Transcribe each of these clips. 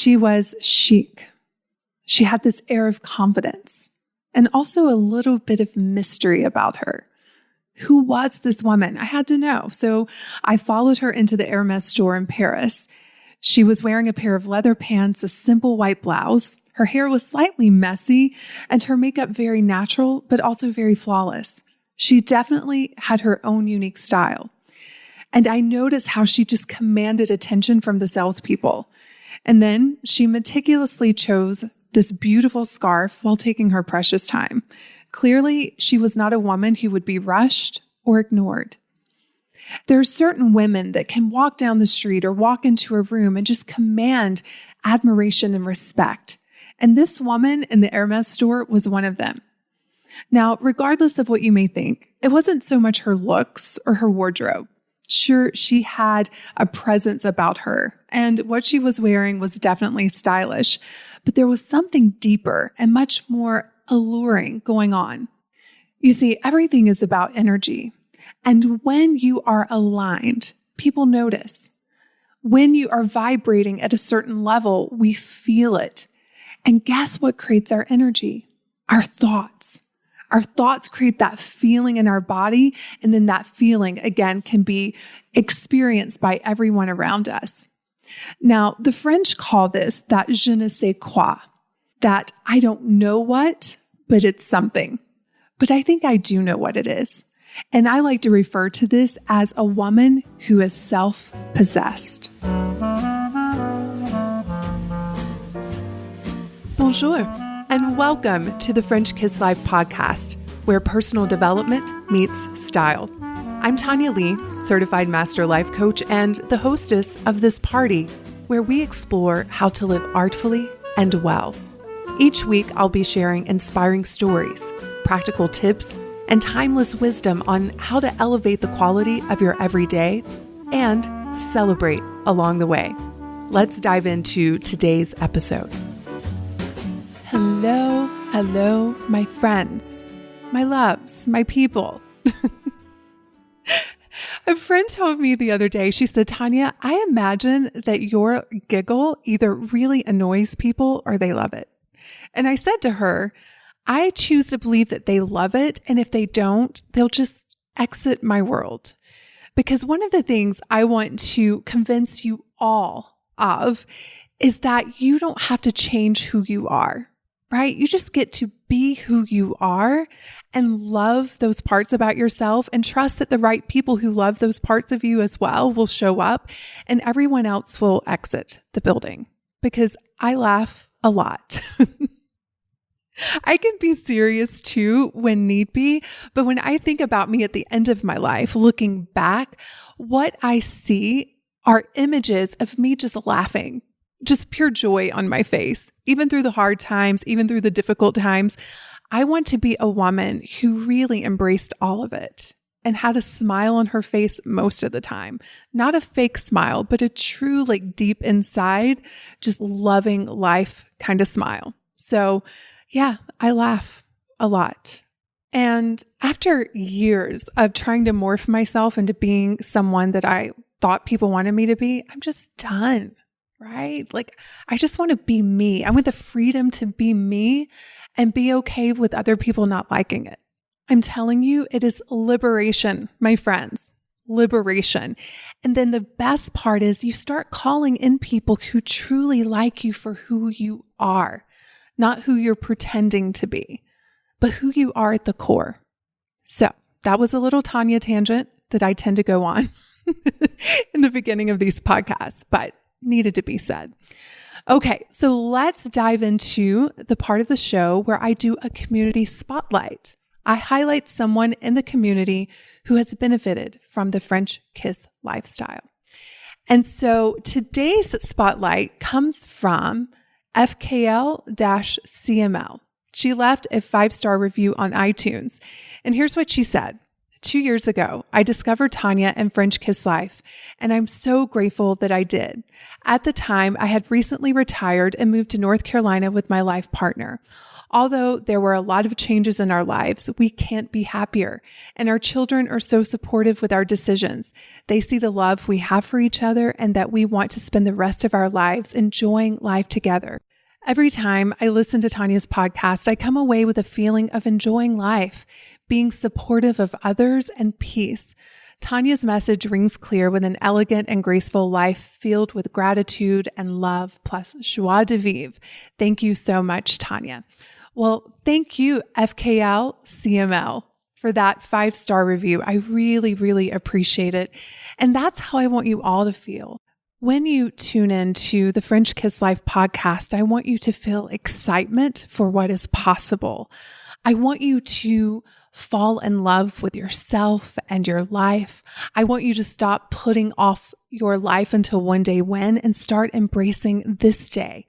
She was chic. She had this air of confidence and also a little bit of mystery about her. Who was this woman? I had to know. So I followed her into the Hermes store in Paris. She was wearing a pair of leather pants, a simple white blouse. Her hair was slightly messy and her makeup very natural, but also very flawless. She definitely had her own unique style. And I noticed how she just commanded attention from the salespeople. And then she meticulously chose this beautiful scarf while taking her precious time. Clearly, she was not a woman who would be rushed or ignored. There are certain women that can walk down the street or walk into a room and just command admiration and respect. And this woman in the Hermes store was one of them. Now, regardless of what you may think, it wasn't so much her looks or her wardrobe. Sure, she had a presence about her, and what she was wearing was definitely stylish, but there was something deeper and much more alluring going on. You see, everything is about energy, and when you are aligned, people notice. When you are vibrating at a certain level, we feel it. And guess what creates our energy? Our thoughts. Our thoughts create that feeling in our body, and then that feeling, again, can be experienced by everyone around us. Now, the French call this that je ne sais quoi, that I don't know what, but it's something. But I think I do know what it is. And I like to refer to this as a woman who is self-possessed. Bonjour, and welcome to the French Kiss Life podcast, where personal development meets style. I'm Tanya Lee, certified master life coach and the hostess of this party, where we explore how to live artfully and well. Each week, I'll be sharing inspiring stories, practical tips, and timeless wisdom on how to elevate the quality of your everyday and celebrate along the way. Let's dive into today's episode. Hello, my friends, my loves, my people. A friend told me the other day, she said, Tanya, I imagine that your giggle either really annoys people or they love it. And I said to her, I choose to believe that they love it. And if they don't, they'll just exit my world. Because one of the things I want to convince you all of is that you don't have to change who you are, right? You just get to be who you are and love those parts about yourself and trust that the right people who love those parts of you as well will show up and everyone else will exit the building. Because I laugh a lot. I can be serious too when need be, but when I think about me at the end of my life, looking back, what I see are images of me just laughing, just pure joy on my face, even through the hard times, even through the difficult times. I want to be a woman who really embraced all of it and had a smile on her face most of the time. Not a fake smile, but a true, deep inside, just loving life kind of smile. So yeah, I laugh a lot. And after years of trying to morph myself into being someone that I thought people wanted me to be, I'm just done, right? I just want to be me. I want the freedom to be me and be okay with other people not liking it. I'm telling you, it is liberation, my friends, liberation. And then the best part is you start calling in people who truly like you for who you are. Not who you're pretending to be, but who you are at the core. So that was a little Tanya tangent that I tend to go on in the beginning of these podcasts, but needed to be said. Okay, so let's dive into the part of the show where I do a community spotlight. I highlight someone in the community who has benefited from the French Kiss lifestyle. And so today's spotlight comes from FKL-CML. She left a 5-star review on iTunes. And here's what she said. 2 years ago, I discovered Tanya and French Kiss Life, and I'm so grateful that I did. At the time, I had recently retired and moved to North Carolina with my life partner. Although there were a lot of changes in our lives, we can't be happier. And our children are so supportive with our decisions. They see the love we have for each other and that we want to spend the rest of our lives enjoying life together. Every time I listen to Tanya's podcast, I come away with a feeling of enjoying life, being supportive of others, and peace. Tanya's message rings clear with an elegant and graceful life filled with gratitude and love, plus joie de vivre. Thank you so much, Tanya. Well, thank you, FKL CML, for that 5-star review. I really, really appreciate it. And that's how I want you all to feel. When you tune in to the French Kiss Life podcast, I want you to feel excitement for what is possible. I want you to fall in love with yourself and your life. I want you to stop putting off your life until one day when and start embracing this day,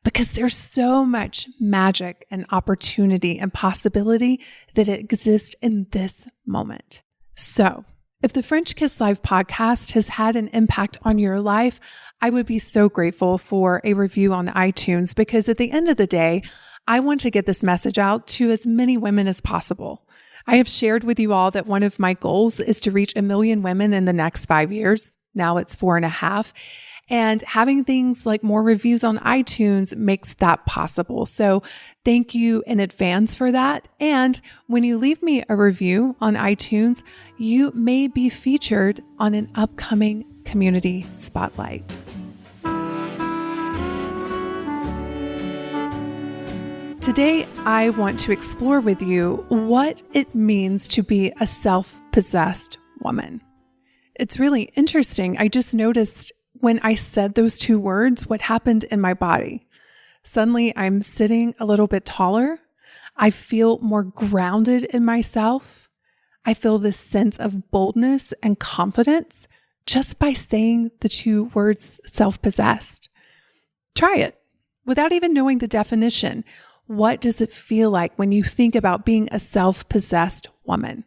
because there's so much magic and opportunity and possibility that exists in this moment. So, if the French Kiss Life podcast has had an impact on your life, I would be so grateful for a review on iTunes, because at the end of the day, I want to get this message out to as many women as possible. I have shared with you all that one of my goals is to reach 1 million women in the next 5 years. Now it's 4.5. And having things like more reviews on iTunes makes that possible. So thank you in advance for that. And when you leave me a review on iTunes, you may be featured on an upcoming community spotlight. Today, I want to explore with you what it means to be a self-possessed woman. It's really interesting. I just noticed when I said those two words, what happened in my body. Suddenly, I'm sitting a little bit taller. I feel more grounded in myself. I feel this sense of boldness and confidence just by saying the two words self-possessed. Try it without even knowing the definition. What does it feel like when you think about being a self-possessed woman?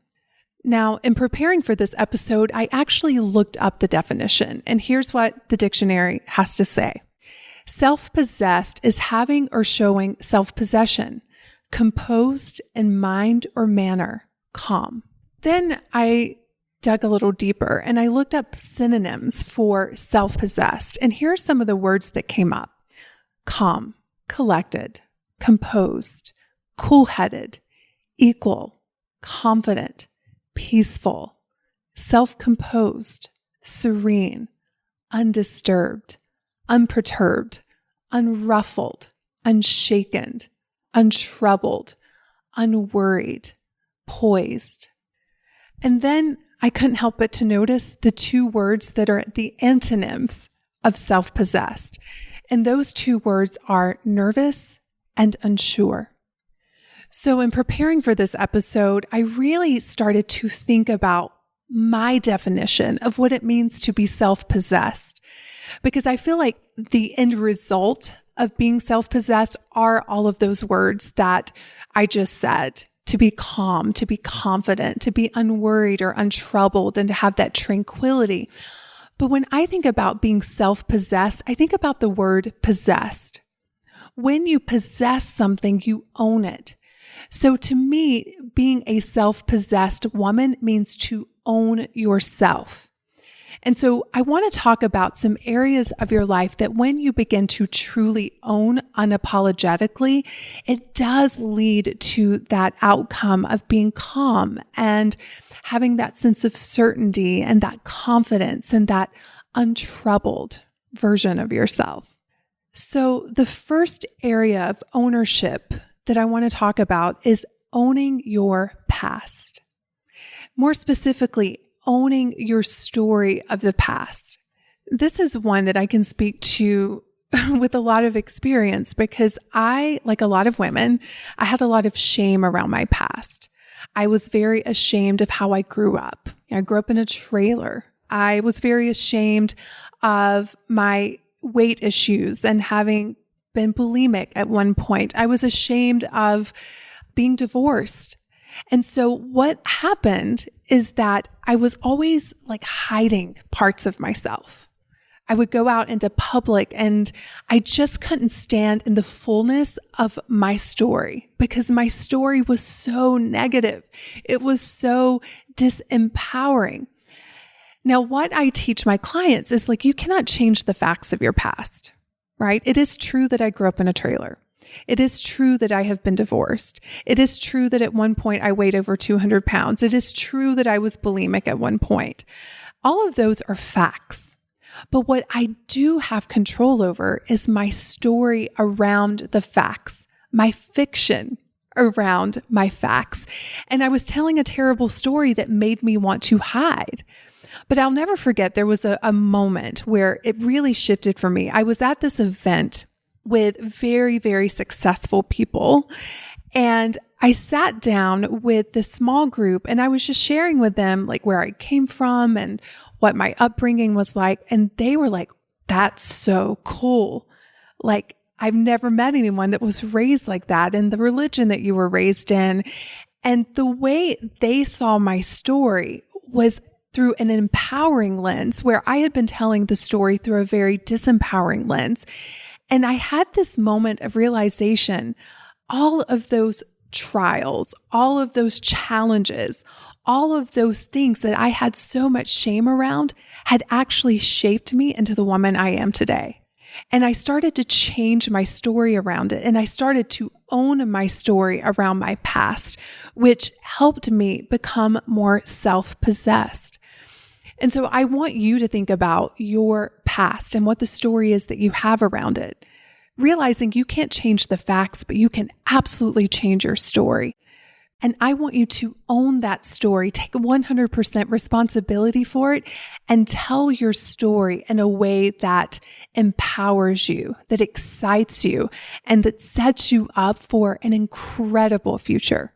Now, in preparing for this episode, I actually looked up the definition, and here's what the dictionary has to say. Self-possessed is having or showing self-possession, composed in mind or manner, calm. Then I dug a little deeper and I looked up synonyms for self-possessed, and here are some of the words that came up. Calm, collected, composed, cool-headed, equal, confident, peaceful, self-composed, serene, undisturbed, unperturbed, unruffled, unshaken, untroubled, unworried, poised. And then I couldn't help but to notice the two words that are the antonyms of self-possessed. And those two words are nervous and unsure. So in preparing for this episode, I really started to think about my definition of what it means to be self-possessed, because I feel like the end result of being self-possessed are all of those words that I just said: to be calm, to be confident, to be unworried or untroubled, and to have that tranquility. But when I think about being self-possessed, I think about the word possessed. When you possess something, you own it. So to me, being a self-possessed woman means to own yourself. And so I want to talk about some areas of your life that when you begin to truly own unapologetically, it does lead to that outcome of being calm and having that sense of certainty and that confidence and that untroubled version of yourself. So the first area of ownership that I want to talk about is owning your past. More specifically, owning your story of the past. This is one that I can speak to with a lot of experience because I, like a lot of women, I had a lot of shame around my past. I was very ashamed of how I grew up. I grew up in a trailer. I was very ashamed of my weight issues and having been bulimic at one point. I was ashamed of being divorced. And so what happened is that I was always like hiding parts of myself. I would go out into public and I just couldn't stand in the fullness of my story because my story was so negative. It was so disempowering. Now, what I teach my clients is like, you cannot change the facts of your past, right? It is true that I grew up in a trailer. It is true that I have been divorced. It is true that at one point I weighed over 200 pounds. It is true that I was bulimic at one point. All of those are facts. But what I do have control over is my story around the facts, my fiction around my facts. And I was telling a terrible story that made me want to hide. But I'll never forget, there was a moment where it really shifted for me. I was at this event with very, very successful people. And I sat down with this small group and I was just sharing with them like where I came from and what my upbringing was like. And they were like, that's so cool. Like, I've never met anyone that was raised like that in the religion that you were raised in. And the way they saw my story was through an empowering lens, where I had been telling the story through a very disempowering lens. And I had this moment of realization, all of those trials, all of those challenges, all of those things that I had so much shame around had actually shaped me into the woman I am today. And I started to change my story around it. And I started to own my story around my past, which helped me become more self-possessed. And so I want you to think about your past and what the story is that you have around it, realizing you can't change the facts, but you can absolutely change your story. And I want you to own that story, take 100% responsibility for it, and tell your story in a way that empowers you, that excites you, and that sets you up for an incredible future.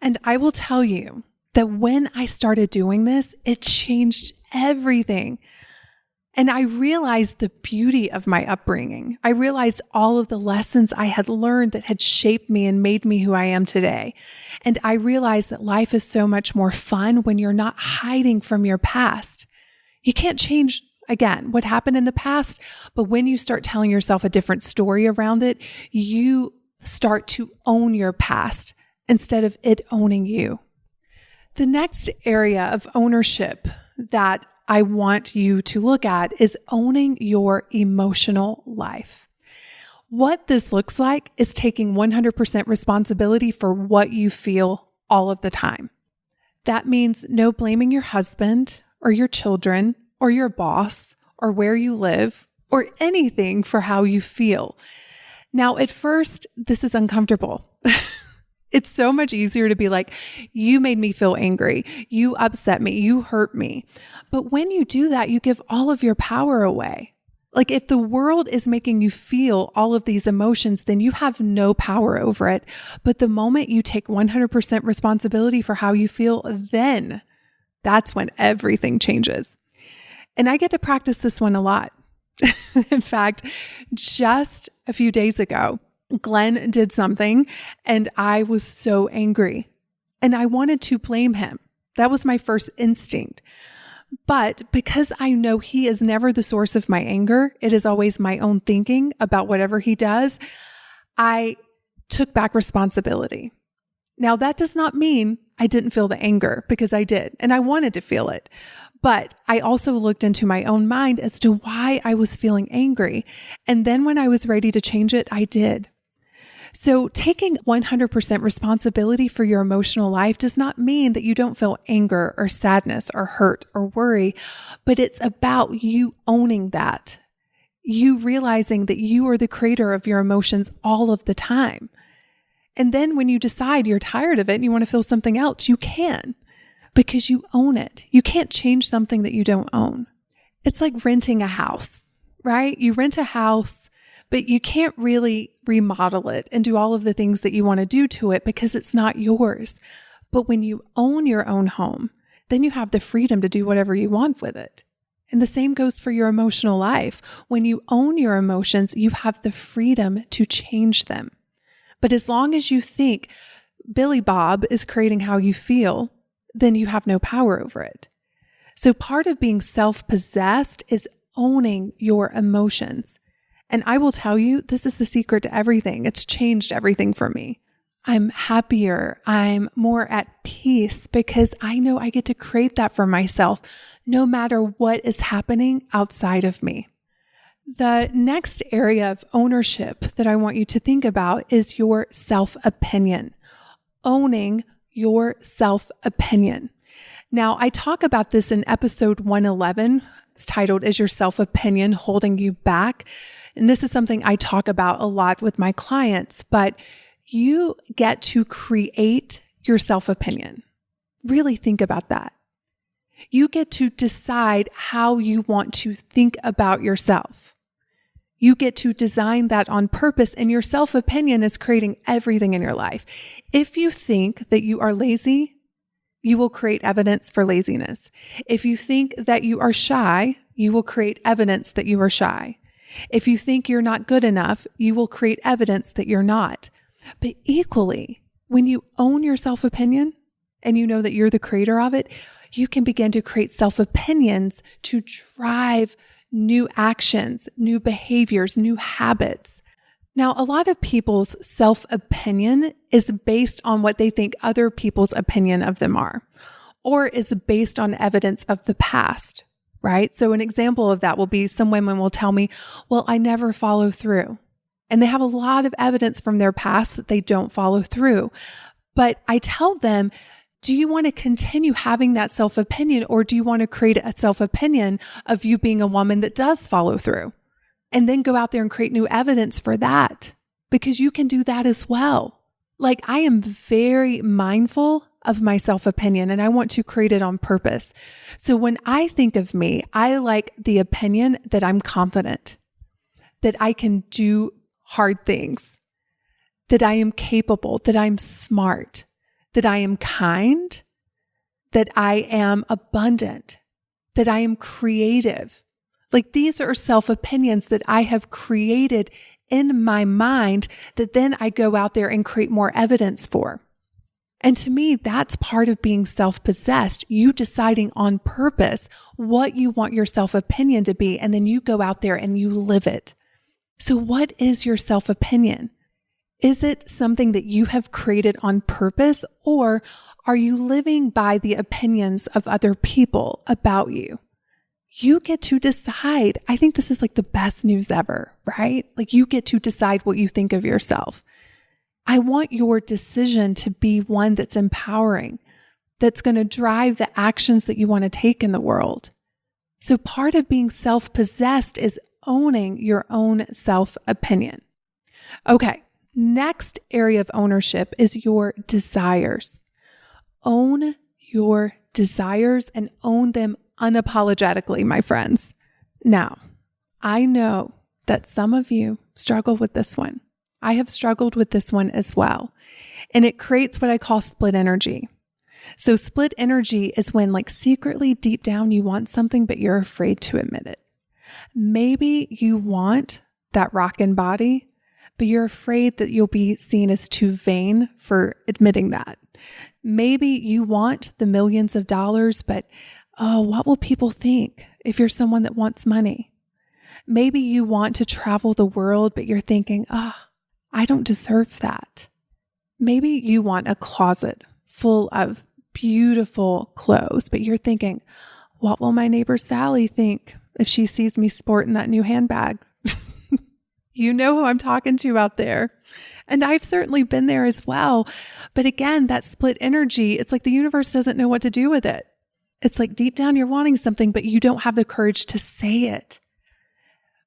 And I will tell you that when I started doing this, it changed everything. And I realized the beauty of my upbringing. I realized all of the lessons I had learned that had shaped me and made me who I am today. And I realized that life is so much more fun when you're not hiding from your past. You can't change, again, what happened in the past, but when you start telling yourself a different story around it, you start to own your past instead of it owning you. The next area of ownership that I want you to look at is owning your emotional life. What this looks like is taking 100% responsibility for what you feel all of the time. That means no blaming your husband or your children or your boss or where you live or anything for how you feel. Now, at first, this is uncomfortable. It's so much easier to be like, you made me feel angry. You upset me. You hurt me. But when you do that, you give all of your power away. Like if the world is making you feel all of these emotions, then you have no power over it. But the moment you take 100% responsibility for how you feel, then that's when everything changes. And I get to practice this one a lot. In fact, just a few days ago, Glenn did something and I was so angry and I wanted to blame him. That was my first instinct. But because I know he is never the source of my anger, it is always my own thinking about whatever he does, I took back responsibility. Now, that does not mean I didn't feel the anger, because I did, and I wanted to feel it. But I also looked into my own mind as to why I was feeling angry. And then when I was ready to change it, I did. So taking 100% responsibility for your emotional life does not mean that you don't feel anger or sadness or hurt or worry, but it's about you owning that. You realizing that you are the creator of your emotions all of the time. And then when you decide you're tired of it and you want to feel something else, you can, because you own it. You can't change something that you don't own. It's like renting a house, right? You rent a house, but you can't really remodel it and do all of the things that you want to do to it because it's not yours. But when you own your own home, then you have the freedom to do whatever you want with it. And the same goes for your emotional life. When you own your emotions, you have the freedom to change them. But as long as you think Billy Bob is creating how you feel, then you have no power over it. So part of being self-possessed is owning your emotions. And I will tell you, this is the secret to everything. It's changed everything for me. I'm happier. I'm more at peace because I know I get to create that for myself no matter what is happening outside of me. The next area of ownership that I want you to think about is your self-opinion. Owning your self-opinion. Now, I talk about this in episode 111. It's titled, Is Your Self-Opinion Holding You Back? And this is something I talk about a lot with my clients, but you get to create your self-opinion. Really think about that. You get to decide how you want to think about yourself. You get to design that on purpose, and your self-opinion is creating everything in your life. If you think that you are lazy, you will create evidence for laziness. If you think that you are shy, you will create evidence that you are shy. If you think you're not good enough, you will create evidence that you're not. But equally, when you own your self-opinion and you know that you're the creator of it, you can begin to create self-opinions to drive new actions, new behaviors, new habits. Now, a lot of people's self-opinion is based on what they think other people's opinion of them are, or is based on evidence of the past, right? So an example of that will be some women will tell me, well, I never follow through. And they have a lot of evidence from their past that they don't follow through. But I tell them, do you want to continue having that self-opinion, or do you want to create a self-opinion of you being a woman that does follow through? And then go out there and create new evidence for that, because you can do that as well. Like, I am very mindful of my self-opinion and I want to create it on purpose. So when I think of me, I like the opinion that I'm confident, that I can do hard things, that I am capable, that I'm smart, that I am kind, that I am abundant, that I am creative. Like, these are self-opinions that I have created in my mind that then I go out there and create more evidence for. And to me, that's part of being self-possessed, you deciding on purpose what you want your self-opinion to be, and then you go out there and you live it. So what is your self-opinion? Is it something that you have created on purpose, or are you living by the opinions of other people about you? You get to decide. I think this is like the best news ever, right? Like, you get to decide what you think of yourself. I want your decision to be one that's empowering, that's going to drive the actions that you want to take in the world. So part of being self-possessed is owning your own self-opinion. Okay, next area of ownership is your desires. Own your desires and own them unapologetically, my friends. Now, I know that some of you struggle with this one. I have struggled with this one as well. And it creates what I call split energy. So split energy is when, like, secretly deep down you want something, but you're afraid to admit it. Maybe you want that rockin' body, but you're afraid that you'll be seen as too vain for admitting that. Maybe you want the millions of dollars, but what will people think if you're someone that wants money? Maybe you want to travel the world, but you're thinking, I don't deserve that. Maybe you want a closet full of beautiful clothes, but you're thinking, what will my neighbor Sally think if she sees me sporting that new handbag? You know who I'm talking to out there. And I've certainly been there as well. But again, that split energy, it's like the universe doesn't know what to do with it. It's like deep down you're wanting something, but you don't have the courage to say it.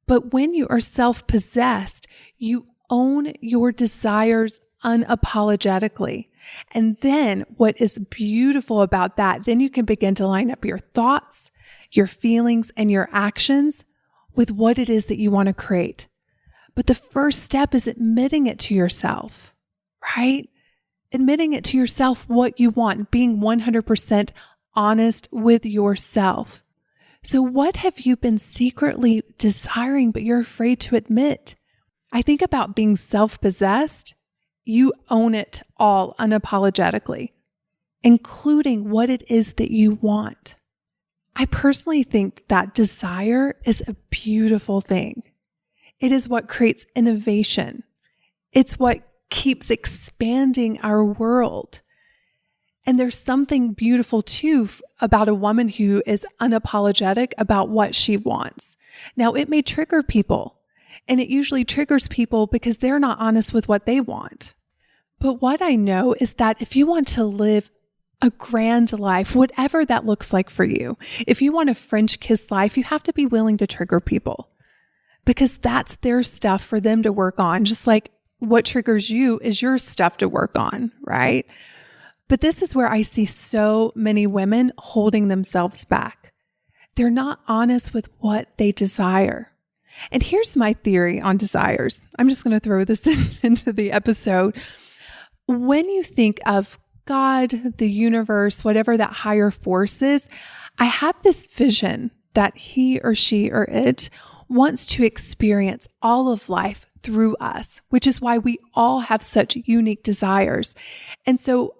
But when you are self-possessed, you own your desires unapologetically. And then what is beautiful about that, then you can begin to line up your thoughts, your feelings, and your actions with what it is that you want to create. But the first step is admitting it to yourself, right? Admitting it to yourself what you want, being 100% honest with yourself. So what have you been secretly desiring, but you're afraid to admit? I think about being self-possessed. You own it all unapologetically, including what it is that you want. I personally think that desire is a beautiful thing. It is what creates innovation. It's what keeps expanding our world. And there's something beautiful too about a woman who is unapologetic about what she wants. Now, it may trigger people, and it usually triggers people because they're not honest with what they want. But what I know is that if you want to live a grand life, whatever that looks like for you, if you want a French kiss life, you have to be willing to trigger people because that's their stuff for them to work on. Just like what triggers you is your stuff to work on, right? But this is where I see so many women holding themselves back. They're not honest with what they desire. And here's my theory on desires. I'm just going to throw this into the episode. When you think of God, the universe, whatever that higher force is, I have this vision that he or she or it wants to experience all of life through us, which is why we all have such unique desires. And so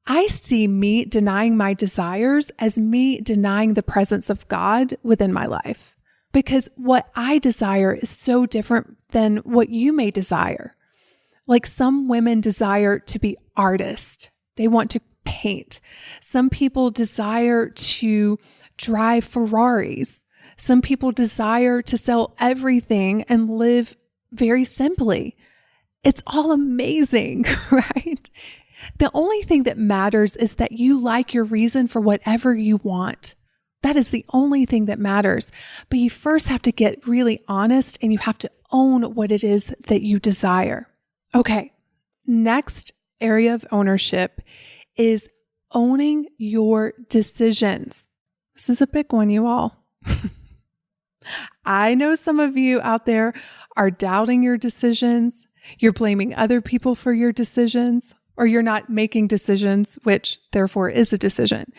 I see me denying my desires as me denying the presence of God within my life, because what I desire is so different than what you may desire. Like some women desire to be artists. They want to paint. Some people desire to drive Ferraris. Some people desire to sell everything and live very simply. It's all amazing, right? The only thing that matters is that you like your reason for whatever you want. That is the only thing that matters. But you first have to get really honest and you have to own what it is that you desire. Okay, next area of ownership is owning your decisions. This is a big one, you all. I know some of you out there are doubting your decisions. You're blaming other people for your decisions, or you're not making decisions, which therefore is a decision.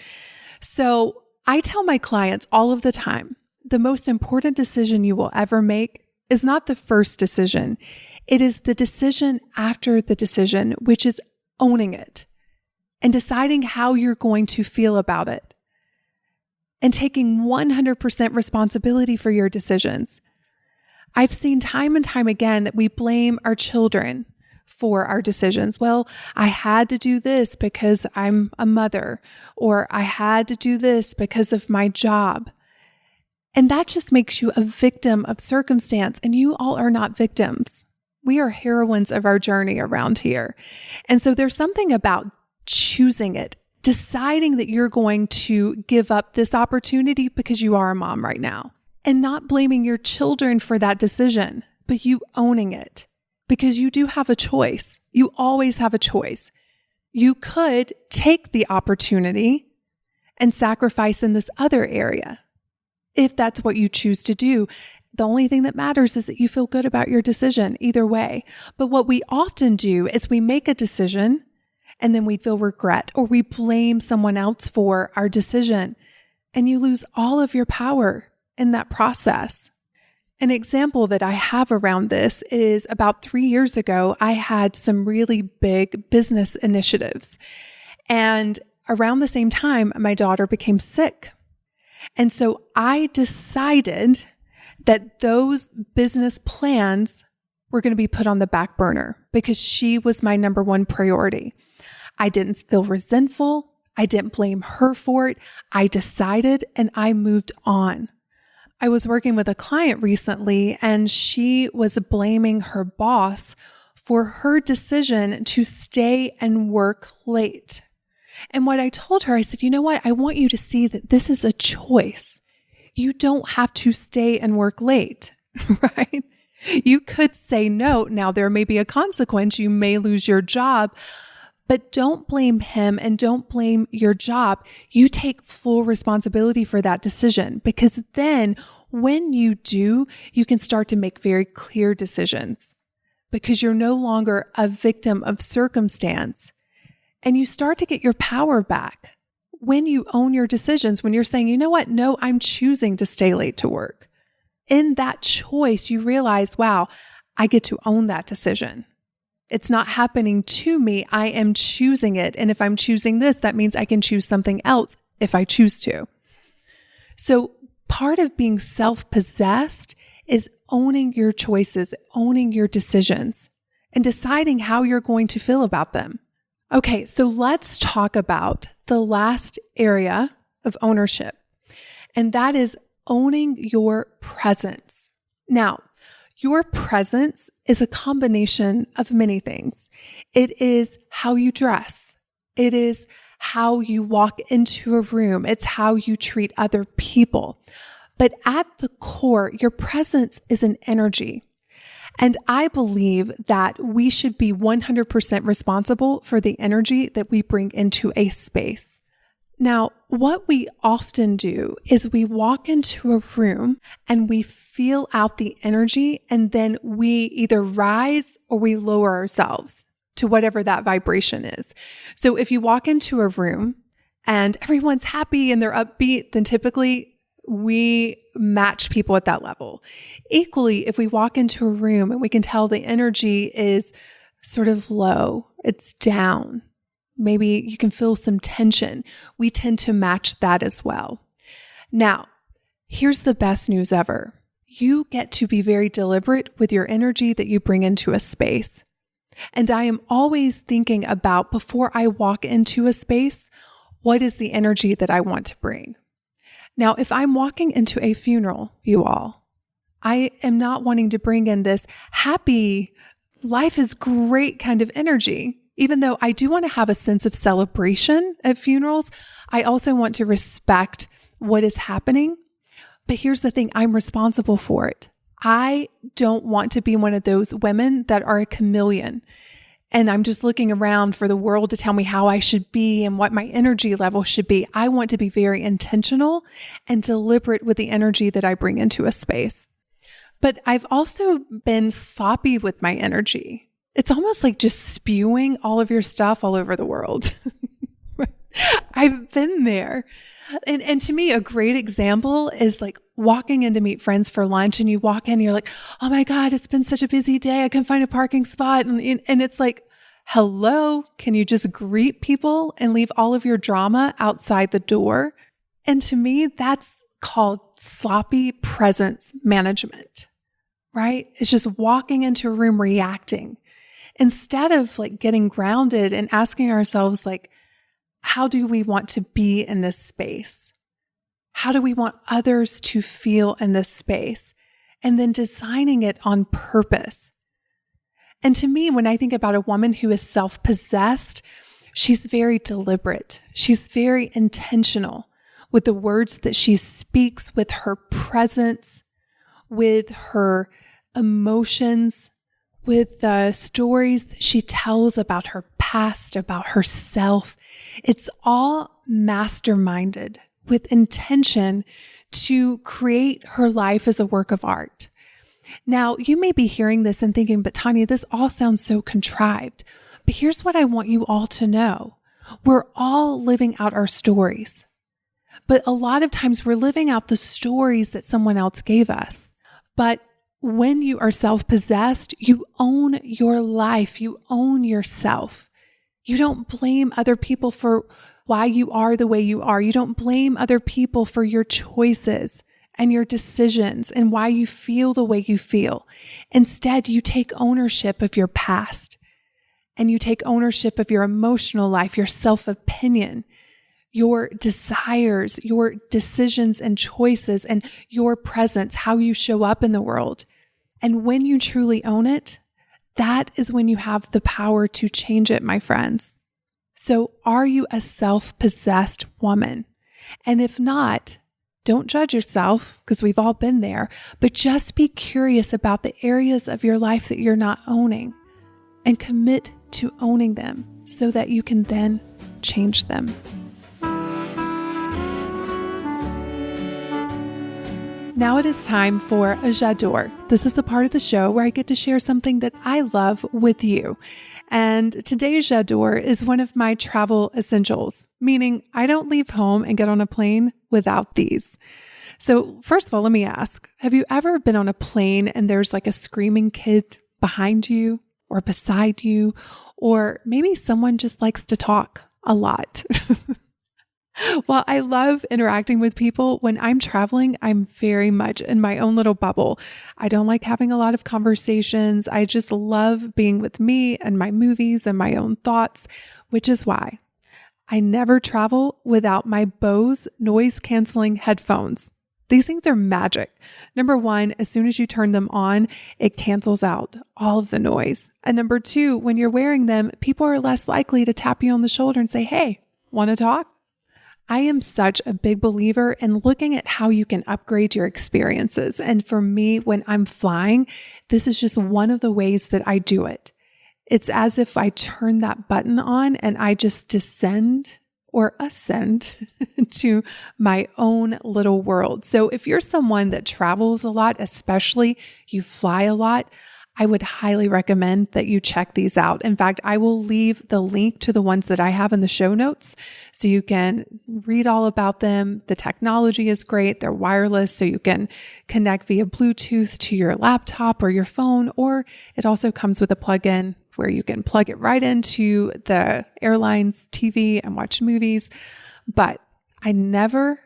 So I tell my clients all of the time, the most important decision you will ever make is not the first decision. It is the decision after the decision, which is owning it and deciding how you're going to feel about it and taking 100% responsibility for your decisions. I've seen time and time again that we blame our children for our decisions. Well, I had to do this because I'm a mother, or I had to do this because of my job. And that just makes you a victim of circumstance, and you all are not victims. We are heroines of our journey around here. And so there's something about choosing it, deciding that you're going to give up this opportunity because you are a mom right now, and not blaming your children for that decision, but you owning it because you do have a choice. You always have a choice. You could take the opportunity and sacrifice in this other area if that's what you choose to do. The only thing that matters is that you feel good about your decision either way. But what we often do is we make a decision and then we feel regret, or we blame someone else for our decision, and you lose all of your power in that process. An example that I have around this is about 3 years ago, I had some really big business initiatives. And around the same time, my daughter became sick. And so I decided that those business plans were going to be put on the back burner because she was my number one priority. I didn't feel resentful. I didn't blame her for it. I decided and I moved on. I was working with a client recently and she was blaming her boss for her decision to stay and work late. And what I told her, I said, you know what? I want you to see that this is a choice. You don't have to stay and work late, right? You could say no. Now, there may be a consequence. You may lose your job, but don't blame him and don't blame your job. You take full responsibility for that decision, because then when you do, you can start to make very clear decisions because you're no longer a victim of circumstance, and you start to get your power back when you own your decisions, when you're saying, you know what? No, I'm choosing to stay late to work. In that choice, you realize, wow, I get to own that decision. It's not happening to me. I am choosing it. And if I'm choosing this, that means I can choose something else if I choose to. So part of being self-possessed is owning your choices, owning your decisions, and deciding how you're going to feel about them. Okay, so let's talk about the last area of ownership, and that is owning your presence. Now, your presence is a combination of many things. It is how you dress. It is how you walk into a room. It's how you treat other people. But at the core, your presence is an energy. And I believe that we should be 100% responsible for the energy that we bring into a space. Now, what we often do is we walk into a room and we feel out the energy, and then we either rise or we lower ourselves to whatever that vibration is. So if you walk into a room and everyone's happy and they're upbeat, then typically we match people at that level. Equally, if we walk into a room and we can tell the energy is sort of low, it's down, maybe you can feel some tension, we tend to match that as well. Now, here's the best news ever. You get to be very deliberate with your energy that you bring into a space. And I am always thinking about, before I walk into a space, what is the energy that I want to bring? Now, if I'm walking into a funeral, you all, I am not wanting to bring in this happy, life is great kind of energy. Even though I do want to have a sense of celebration at funerals, I also want to respect what is happening. But here's the thing, I'm responsible for it. I don't want to be one of those women that are a chameleon and I'm just looking around for the world to tell me how I should be and what my energy level should be. I want to be very intentional and deliberate with the energy that I bring into a space. But I've also been sloppy with my energy. It's almost like just spewing all of your stuff all over the world. I've been there. And to me, a great example is like walking in to meet friends for lunch, and you walk in and you're like, oh my God, it's been such a busy day. I couldn't find a parking spot. And it's like, hello, can you just greet people and leave all of your drama outside the door? And to me, that's called sloppy presence management, right? It's just walking into a room reacting instead of like getting grounded and asking ourselves like, how do we want to be in this space? How do we want others to feel in this space? And then designing it on purpose. And to me, when I think about a woman who is self-possessed, she's very deliberate. She's very intentional with the words that she speaks, with her presence, with her emotions, with the stories that she tells about her past, about herself. It's all masterminded with intention to create her life as a work of art. Now, you may be hearing this and thinking, but Tanya, this all sounds so contrived. But here's what I want you all to know. We're all living out our stories. But a lot of times we're living out the stories that someone else gave us. But when you are self-possessed, you own your life. You own yourself. You don't blame other people for why you are the way you are. You don't blame other people for your choices and your decisions and why you feel the way you feel. Instead, you take ownership of your past and you take ownership of your emotional life, your self-opinion, your desires, your decisions and choices, and your presence, how you show up in the world. And when you truly own it, that is when you have the power to change it, my friends. So are you a self-possessed woman? And if not, don't judge yourself, because we've all been there, but just be curious about the areas of your life that you're not owning and commit to owning them so that you can then change them. Now it is time for a j'adore. This is the part of the show where I get to share something that I love with you. And today's j'adore is one of my travel essentials, meaning I don't leave home and get on a plane without these. So first of all, let me ask, have you ever been on a plane and there's like a screaming kid behind you or beside you, or maybe someone just likes to talk a lot? Well, I love interacting with people. When I'm traveling, I'm very much in my own little bubble. I don't like having a lot of conversations. I just love being with me and my movies and my own thoughts, which is why I never travel without my Bose noise canceling headphones. These things are magic. Number one, as soon as you turn them on, it cancels out all of the noise. And number two, when you're wearing them, people are less likely to tap you on the shoulder and say, "Hey, want to talk?" I am such a big believer in looking at how you can upgrade your experiences. And for me, when I'm flying, this is just one of the ways that I do it. It's as if I turn that button on and I just descend or ascend to my own little world. So if you're someone that travels a lot, especially you fly a lot, I would highly recommend that you check these out. In fact, I will leave the link to the ones that I have in the show notes so you can read all about them. The technology is great. They're wireless, so you can connect via Bluetooth to your laptop or your phone, or it also comes with a plug-in where you can plug it right into the airline's TV and watch movies. But I never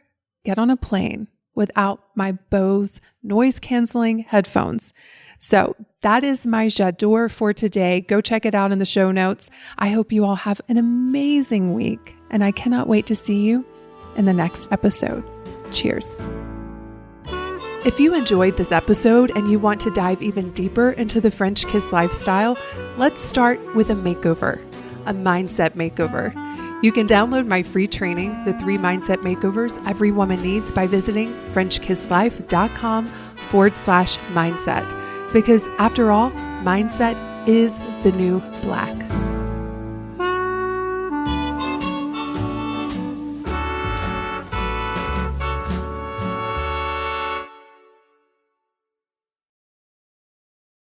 get on a plane without my Bose noise canceling headphones. So that is my j'adore for today. Go check it out in the show notes. I hope you all have an amazing week, and I cannot wait to see you in the next episode. Cheers. If you enjoyed this episode and you want to dive even deeper into the French kiss lifestyle, let's start with a makeover, a mindset makeover. You can download my free training, The 3 Mindset Makeovers Every Woman Needs, by visiting FrenchKissLife.com/mindset. Because after all, mindset is the new black.